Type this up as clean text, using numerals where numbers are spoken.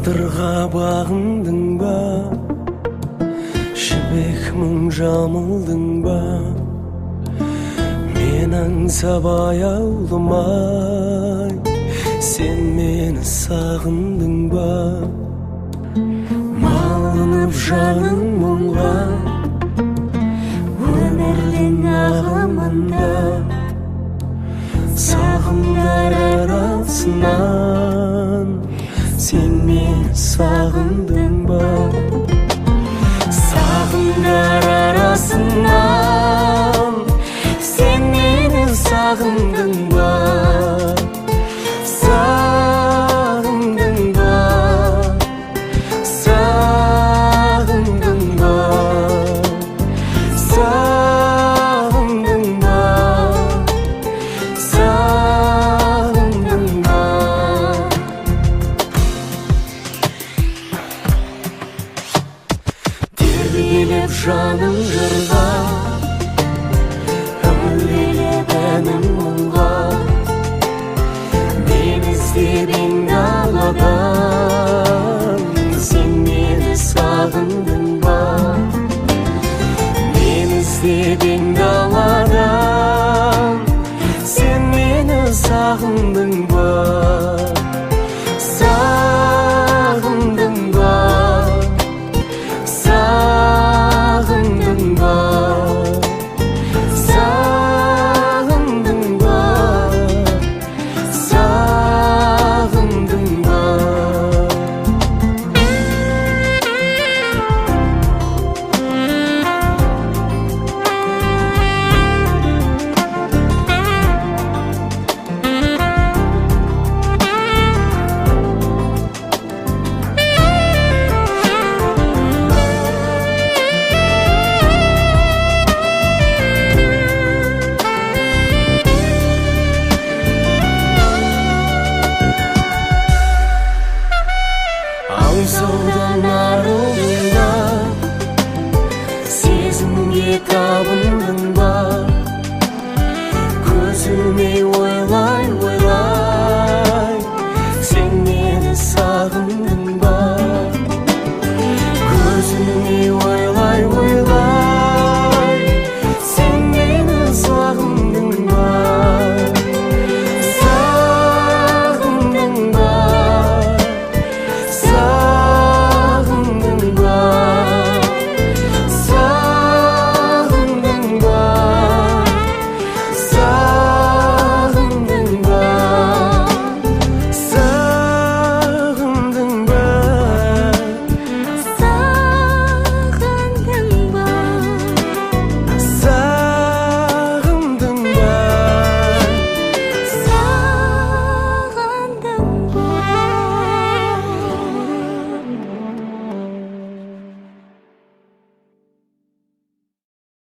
Тағдырға бағындың ба, Жібек жамылдың ба? Мен аңсап аяулым-ай, сен мені сағындың ба? Малынып жаның мұңға, өмірдің ағымында, Сағымдар арасынан сен мені сағындың ба? Сағымдар арасынан сен мені сағындың ба? Сағындың ба? Сағындың ба? Сағындың ба? Сағындың ба? Тербеліп жаның жырға, Әуелеп әнім мұңға. Мені іздеп даладан, сен мені сағындың ба? Мені іздеп даладан, сен мені сағындың